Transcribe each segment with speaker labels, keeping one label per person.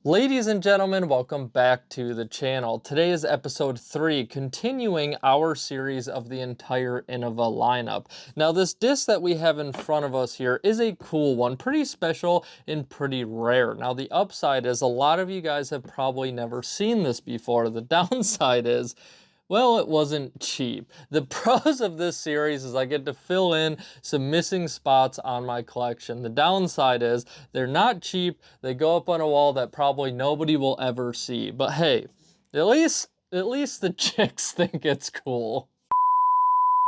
Speaker 1: Ladies and gentlemen, welcome back to the channel. Today is episode 3, continuing our series of the entire Innova lineup. Now, this disc that we have in front of us here is a cool one, pretty special and pretty rare. Now, the upside is a lot of you guys have probably never seen this before. The downside is, well, it wasn't cheap. The pros of this series is I get to fill in some missing spots on my collection. The downside is they're not cheap. They go up on a wall that probably nobody will ever see. But hey, at least the chicks think it's cool.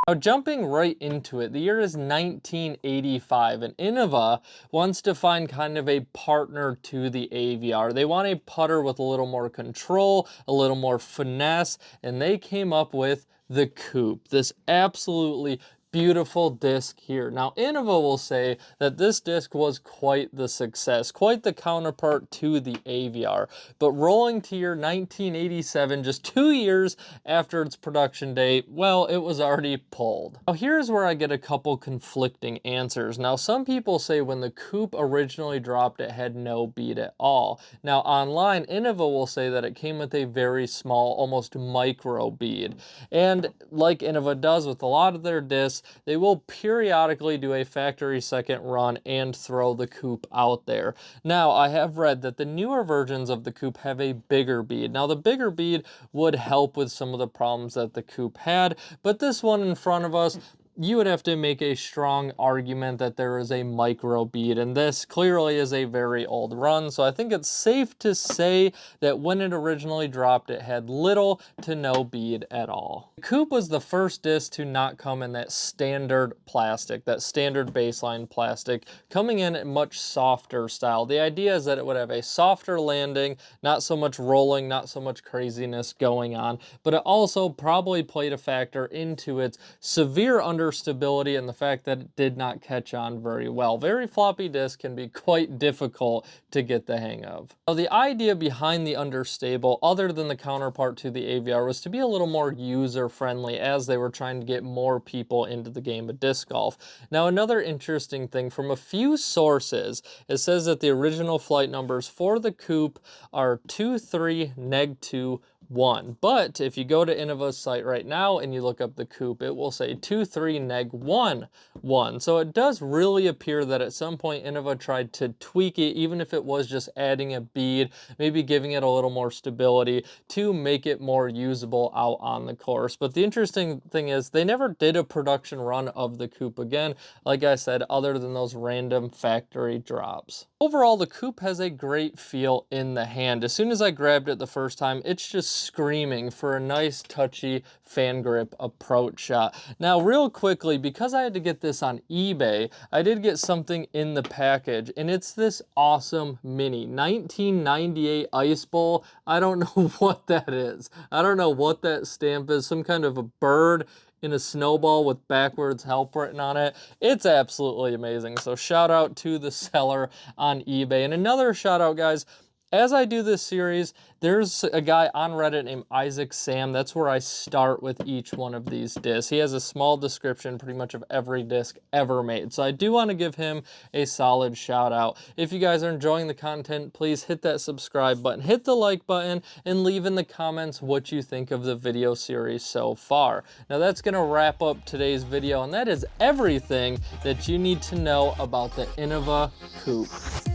Speaker 1: Now, jumping right into it, the year is 1985, and Innova wants to find kind of a partner to the AVR. They want a putter with a little more control, a little more finesse, and they came up with the Coupe, this absolutely beautiful disc here. Now, Innova will say that this disc was quite the success, quite the counterpart to the AVR. But rolling to year 1987, just 2 years after its production date, well, it was already pulled. Now, here's where I get a couple conflicting answers. Now, some people say when the Coupe originally dropped, it had no bead at all. Now, online, Innova will say that it came with a very small, almost micro bead. And like Innova does with a lot of their discs, they will periodically do a factory second run and throw the Coupe out there. Now, I have read that the newer versions of the Coupe have a bigger bead. Now, the bigger bead would help with some of the problems that the Coupe had, but this one in front of us, you would have to make a strong argument that there is a micro bead, and this clearly is a very old run, so I think it's safe to say that when it originally dropped, it had little to no bead at all. The Coupe was the first disc to not come in that standard plastic, that standard baseline plastic, coming in a much softer style. The idea is that it would have a softer landing, not so much rolling, not so much craziness going on, but it also probably played a factor into its severe understability and the fact that it did not catch on very well. Very floppy disc can be quite difficult to get the hang of. Now, the idea behind the understable, other than the counterpart to the AVR, was to be a little more user-friendly as they were trying to get more people into the game of disc golf. Now, another interesting thing, from a few sources, it says that the original flight numbers for the Coupe are 23 neg 2 1. But if you go to Innova's site right now and you look up the Coupe, it will say 23 neg 1 1. So it does really appear that at some point Innova tried to tweak it, even if it was just adding a bead, maybe giving it a little more stability to make it more usable out on the course. But the interesting thing is they never did a production run of the Coupe again, like I said, other than those random factory drops. Overall, the Coupe has a great feel in the hand. As soon as I grabbed it the first time, it's just screaming for a nice, touchy fan grip approach shot. Now, real quickly, because I had to get this on eBay, I did get something in the package, and it's this awesome mini 1998 Ice Bowl. I don't know what that is. I don't know what that stamp is. Some kind of a bird in a snowball with backwards help written on it. It's absolutely amazing. So shout out to the seller on eBay. And another shout out, guys, as I do this series, there's a guy on Reddit named Isaac Sam. That's where I start with each one of these discs. He has a small description pretty much of every disc ever made. So I do want to give him a solid shout out. If you guys are enjoying the content, please hit that subscribe button, hit the like button, and leave in the comments what you think of the video series so far. Now, that's going to wrap up today's video, and that is everything that you need to know about the Innova Coupe.